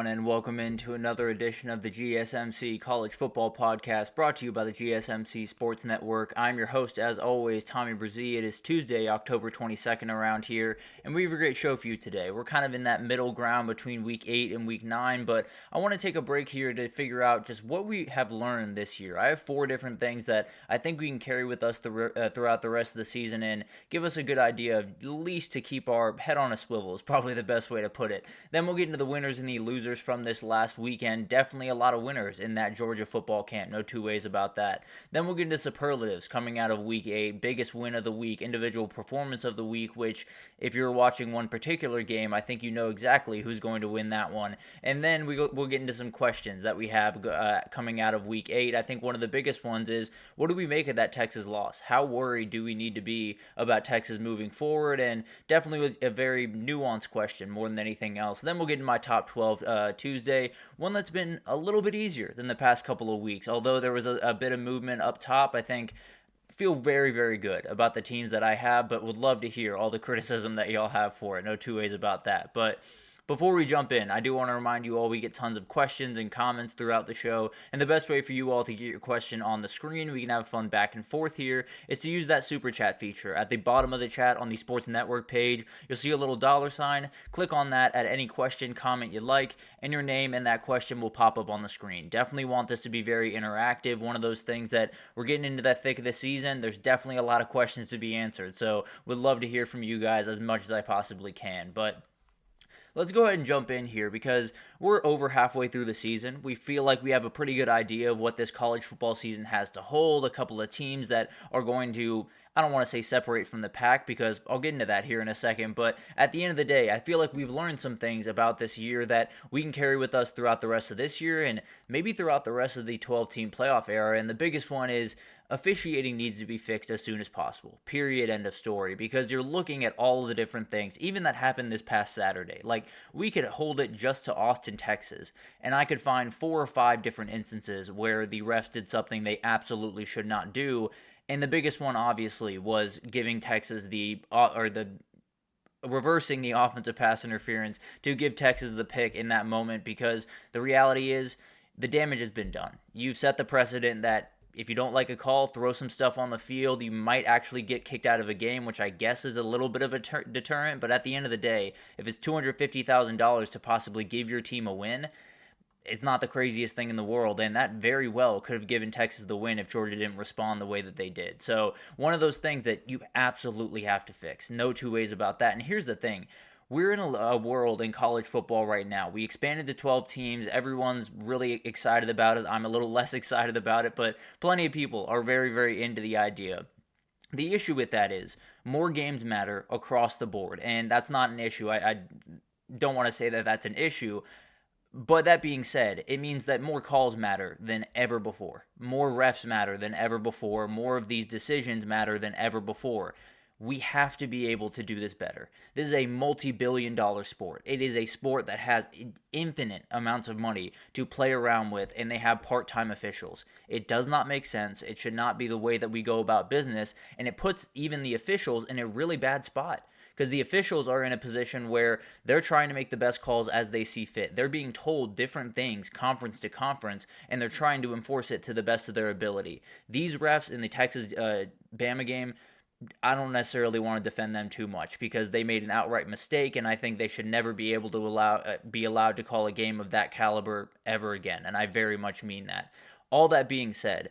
everyone, and welcome into another edition of the GSMC College Football Podcast, brought to you by the GSMC Sports Network. I'm your host, as always, Tommy Brzee. It is Tuesday, October 22nd around here, and we have a great show for you today. We're kind of in that middle ground between Week 8 and Week 9, but I want to take a break here to figure out just what we have learned this year. I have 4 different things that I think we can carry with us throughout the rest of the season and give us a good idea of at least to keep our head on a swivel is probably the best way to put it. Then we'll get into the winners and the losers from this last weekend. Definitely a lot of winners in that Georgia football camp. No two ways about that. Then we'll get into superlatives coming out of Week 8. Biggest win of the week, individual performance of the week, which if you're watching one particular game, I think you know exactly who's going to win that one. And then we'll get into some questions that we have coming out of Week 8. I think one of the biggest ones is, what do we make of that Texas loss? How worried do we need to be about Texas moving forward? And definitely a very nuanced question more than anything else. Then we'll get into my top 12 Tuesday, one that's been a little bit easier than the past couple of weeks. Although there was a bit of movement up top, I think feel very, very good about the teams that I have, but would love to hear all the criticism that y'all have for it. No two ways about that. But before we jump in, I do want to remind you all we get tons of questions and comments throughout the show, and the best way for you all to get your question on the screen, we can have fun back and forth here, is to use that super chat feature. At the bottom of the chat on the Sports Network page, you'll see a little $sign. Click on that, add any question, comment you like, and your name and that question will pop up on the screen. Definitely want this to be very interactive. One of those things that we're getting into that thick of the season, there's definitely a lot of questions to be answered, so would love to hear from you guys as much as I possibly can. But let's go ahead and jump in here because we're over halfway through the season. We feel like we have a pretty good idea of what this college football season has to hold. A couple of teams that are going to, I don't want to say separate from the pack because I'll get into that here in a second. But at the end of the day, I feel like we've learned some things about this year that we can carry with us throughout the rest of this year and maybe throughout the rest of the 12-team playoff era. And the biggest one is officiating needs to be fixed as soon as possible. Period. End of story. Because you're looking at all of the different things, even that happened this past Saturday. Like, we could hold it just to Austin, Texas, and I could find 4 or 5 different instances where the refs did something they absolutely should not do. And the biggest one, obviously, was giving Texas reversing the offensive pass interference to give Texas the pick in that moment, because the reality is the damage has been done. You've set the precedent that if you don't like a call, throw some stuff on the field. You might actually get kicked out of a game, which I guess is a little bit of a deterrent. But at the end of the day, if it's $250,000 to possibly give your team a win, it's not the craziest thing in the world. And that very well could have given Texas the win if Georgia didn't respond the way that they did. So one of those things that you absolutely have to fix. No two ways about that. And here's the thing. We're in a world in college football right now. We expanded to 12 teams. Everyone's really excited about it. I'm a little less excited about it, but plenty of people are very, very into the idea. The issue with that is more games matter across the board, and that's not an issue. I don't want to say that that's an issue, but that being said, it means that more calls matter than ever before. More refs matter than ever before. More of these decisions matter than ever before. We have to be able to do this better. This is a multi-billion-dollar sport. It is a sport that has infinite amounts of money to play around with, and they have part-time officials. It does not make sense. It should not be the way that we go about business, and it puts even the officials in a really bad spot, because the officials are in a position where they're trying to make the best calls as they see fit. They're being told different things conference to conference, and they're trying to enforce it to the best of their ability. These refs in the Texas-Bama game, I don't necessarily want to defend them too much because they made an outright mistake, and I think they should never be able to be allowed to call a game of that caliber ever again, and I very much mean that. All that being said,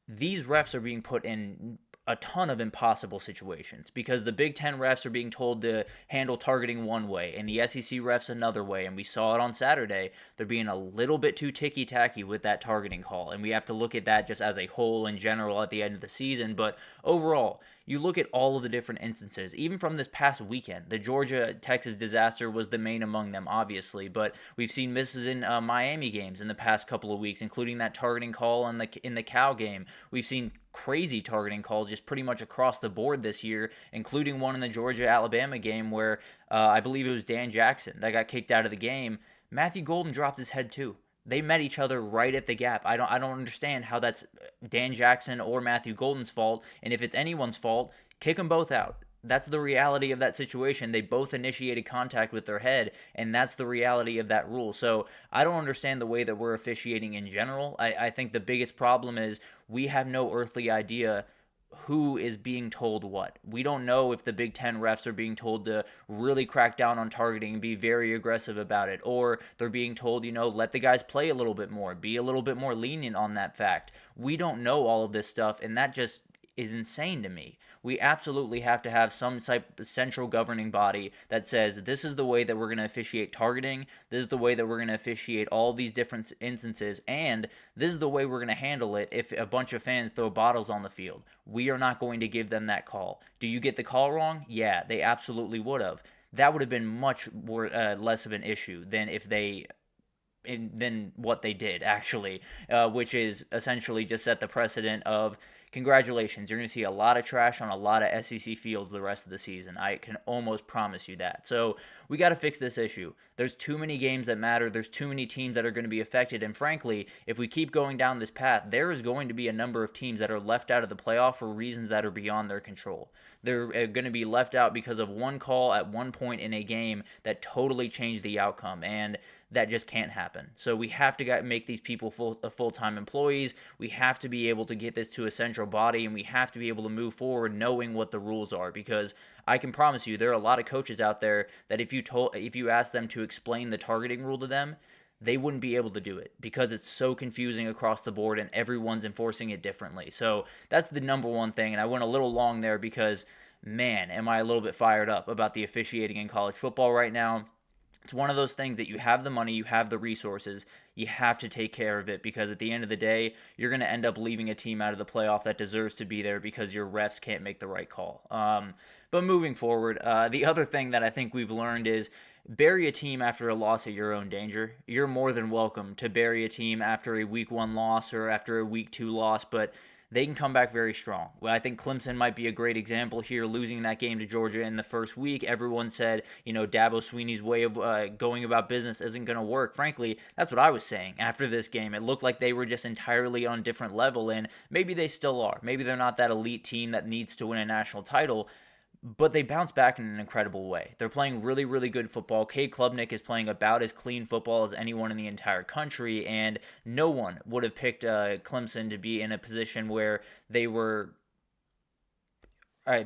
these refs are being put in a ton of impossible situations because the Big Ten refs are being told to handle targeting one way and the SEC refs another way, and we saw it on Saturday. They're being a little bit too ticky-tacky with that targeting call, and we have to look at that just as a whole in general at the end of the season. But overall, you look at all of the different instances, even from this past weekend. The Georgia-Texas disaster was the main among them, obviously, but we've seen misses in Miami games in the past couple of weeks, including that targeting call in the Cal game. We've seen crazy targeting calls just pretty much across the board this year, including one in the Georgia-Alabama game where I believe it was Dan Jackson that got kicked out of the game. Matthew Golden dropped his head too. They met each other right at the gap. I don't understand how that's Dan Jackson or Matthew Golden's fault, and if it's anyone's fault, kick them both out. That's the reality of that situation. They both initiated contact with their head, and that's the reality of that rule. So I don't understand the way that we're officiating in general. I think the biggest problem is we have no earthly idea who is being told what. We don't know if the Big Ten refs are being told to really crack down on targeting and be very aggressive about it, or they're being told, let the guys play a little bit more, be a little bit more lenient on that fact. We don't know all of this stuff, and that just is insane to me. We absolutely have to have some type of central governing body that says this is the way that we're going to officiate targeting, this is the way that we're going to officiate all these different instances, and this is the way we're going to handle it if a bunch of fans throw bottles on the field. We are not going to give them that call. Do you get the call wrong? Yeah, they absolutely would have. That would have been much more less of an issue than what they did, actually, which is essentially just set the precedent of congratulations, you're going to see a lot of trash on a lot of SEC fields the rest of the season. I can almost promise you that. So we got to fix this issue. There's too many games that matter. There's too many teams that are going to be affected. And frankly, if we keep going down this path, there is going to be a number of teams that are left out of the playoff for reasons that are beyond their control. They're going to be left out because of one call at one point in a game that totally changed the outcome. And that just can't happen. So we have to make these people full-time employees. We have to be able to get this to a central body, and we have to be able to move forward knowing what the rules are, because I can promise you there are a lot of coaches out there that if you ask them to explain the targeting rule to them, they wouldn't be able to do it because it's so confusing across the board and everyone's enforcing it differently. So that's the number one thing, and I went a little long there because, man, am I a little bit fired up about the officiating in college football right now. It's one of those things that you have the money, you have the resources, you have to take care of it, because at the end of the day, you're going to end up leaving a team out of the playoff that deserves to be there because your refs can't make the right call. But moving forward, the other thing that I think we've learned is bury a team after a loss at your own danger. You're more than welcome to bury a team after a week 1 loss or after a week 2 loss, but they can come back very strong. Well, I think Clemson might be a great example here, losing that game to Georgia in the first week. Everyone said, Dabo Swinney's way of going about business isn't going to work. Frankly, that's what I was saying after this game. It looked like they were just entirely on a different level, and maybe they still are. Maybe they're not that elite team that needs to win a national title, but they bounce back in an incredible way. They're playing really, really good football. Cade Klubnik is playing about as clean football as anyone in the entire country, and no one would have picked Clemson to be in a position where they were... I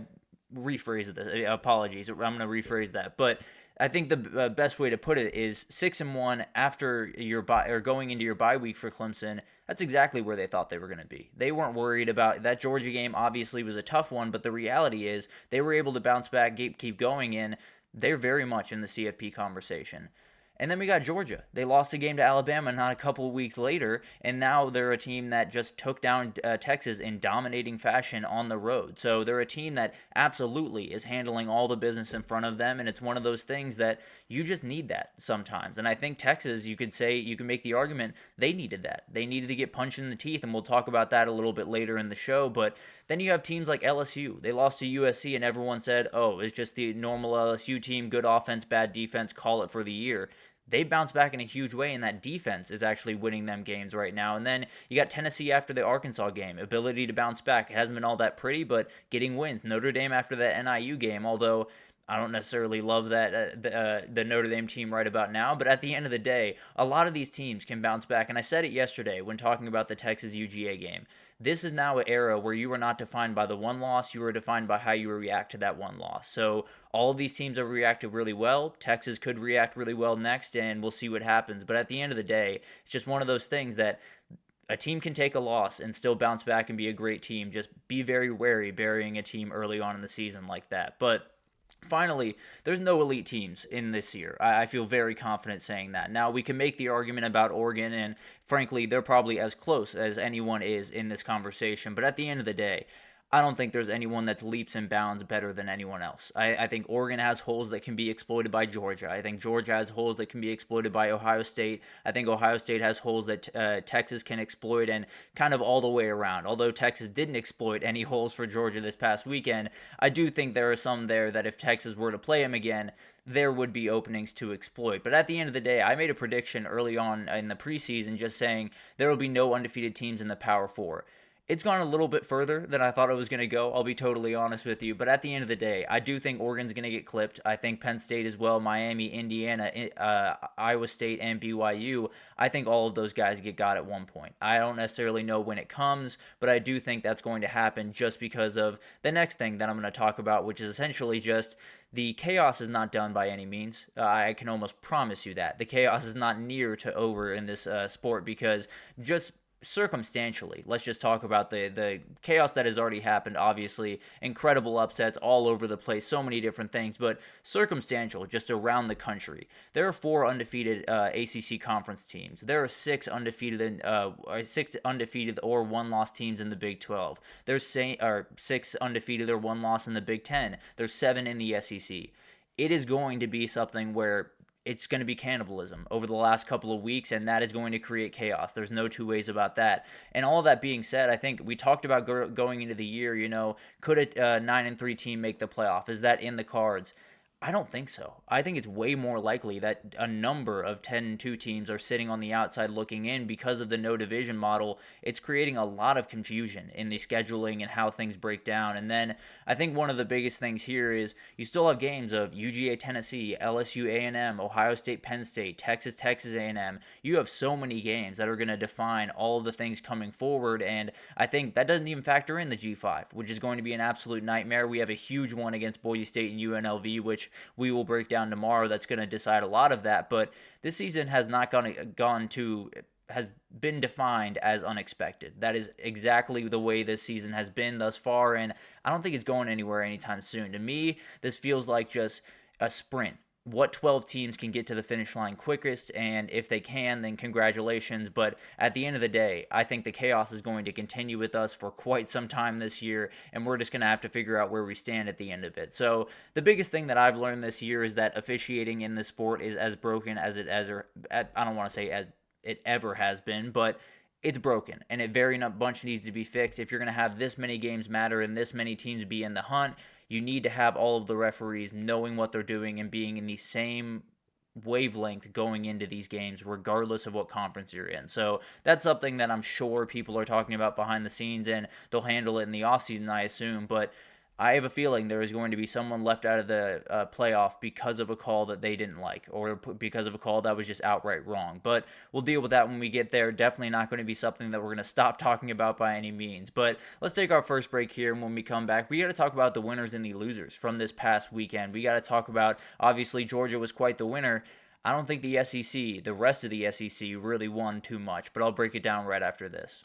rephrase this. Apologies. I'm going to rephrase that. But I think the best way to put it is 6-1 after your going into your bye week for Clemson. That's exactly where they thought they were going to be. They weren't worried about that. Georgia game obviously was a tough one, but the reality is they were able to bounce back, keep going, and they're very much in the CFP conversation. And then we got Georgia. They lost the game to Alabama not a couple of weeks later, and now they're a team that just took down Texas in dominating fashion on the road. So they're a team that absolutely is handling all the business in front of them, and it's one of those things that you just need that sometimes. And I think Texas, you can make the argument, they needed that. They needed to get punched in the teeth, and we'll talk about that a little bit later in the show. But then you have teams like LSU. They lost to USC, and everyone said, oh, it's just the normal LSU team, good offense, bad defense, call it for the year. They bounce back in a huge way, and that defense is actually winning them games right now. And then you got Tennessee after the Arkansas game, ability to bounce back. It hasn't been all that pretty, but getting wins. Notre Dame after that NIU game, although I don't necessarily love that the Notre Dame team right about now, but at the end of the day, a lot of these teams can bounce back. And I said it yesterday when talking about the Texas UGA game. This is now an era where you are not defined by the one loss, you are defined by how you react to that one loss. So all of these teams have reacted really well. Texas could react really well next, and we'll see what happens. But at the end of the day, it's just one of those things that a team can take a loss and still bounce back and be a great team. Just be very wary burying a team early on in the season like that. But finally, there's no elite teams in this year. I feel very confident saying that. Now, we can make the argument about Oregon, and frankly, they're probably as close as anyone is in this conversation. But at the end of the day, I don't think there's anyone that's leaps and bounds better than anyone else. I think Oregon has holes that can be exploited by Georgia. I think Georgia has holes that can be exploited by Ohio State. I think Ohio State has holes that Texas can exploit, and kind of all the way around. Although Texas didn't exploit any holes for Georgia this past weekend, I do think there are some there that if Texas were to play them again, there would be openings to exploit. But at the end of the day, I made a prediction early on in the preseason just saying there will be no undefeated teams in the Power Four. It's gone a little bit further than I thought it was going to go. I'll be totally honest with you. But at the end of the day, I do think Oregon's going to get clipped. I think Penn State as well, Miami, Indiana, Iowa State, and BYU. I think all of those guys get got at one point. I don't necessarily know when it comes, but I do think that's going to happen just because of the next thing that I'm going to talk about, which is essentially just the chaos is not done by any means. I can almost promise you that. The chaos is not near to over in this sport because just circumstantially, let's just talk about the chaos that has already happened. Obviously, incredible upsets all over the place, so many different things, but circumstantial just around the country. There are 4 undefeated ACC conference teams. There are 6 undefeated or 1-loss teams in the Big 12. There's 6 undefeated or 1 loss in the Big 10. There's 7 in the SEC. It is going to be something where it's going to be cannibalism over the last couple of weeks, and that is going to create chaos. There's no two ways about that. And all that being said, I think we talked about going into the year, could a 9-3 team make the playoff? Is that in the cards? I don't think so. I think it's way more likely that a number of 10-2 teams are sitting on the outside looking in because of the no division model. It's creating a lot of confusion in the scheduling and how things break down. And then I think one of the biggest things here is you still have games of UGA Tennessee, LSU A&M, Ohio State Penn State, Texas A&M. You have so many games that are going to define all of the things coming forward. And I think that doesn't even factor in the G5, which is going to be an absolute nightmare. We have a huge one against Boise State and UNLV, which we will break down tomorrow. That's going to decide a lot of that. But this season has not has been defined as unexpected. That is exactly the way this season has been thus far, and I don't think it's going anywhere anytime soon. To me, this feels like just a sprint. What 12 teams can get to the finish line quickest, and if they can, then congratulations. But at the end of the day, I think the chaos is going to continue with us for quite some time this year, and we're just going to have to figure out where we stand at the end of it. So the biggest thing that I've learned this year is that officiating in this sport is as broken as I don't want to say as it ever has been, but it's broken, and it very much needs to be fixed. If you're going to have this many games matter and this many teams be in the hunt, you need to have all of the referees knowing what they're doing and being in the same wavelength going into these games, regardless of what conference you're in. So that's something that I'm sure people are talking about behind the scenes, and they'll handle it in the offseason, I assume. But I have a feeling there is going to be someone left out of the playoff because of a call that they didn't like, or because of a call that was just outright wrong. But we'll deal with that when we get there. Definitely not going to be something that we're going to stop talking about by any means. But let's take our first break here, and when we come back, we got to talk about the winners and the losers from this past weekend. We got to talk about, obviously, Georgia was quite the winner. I don't think the rest of the SEC really won too much, but I'll break it down right after this.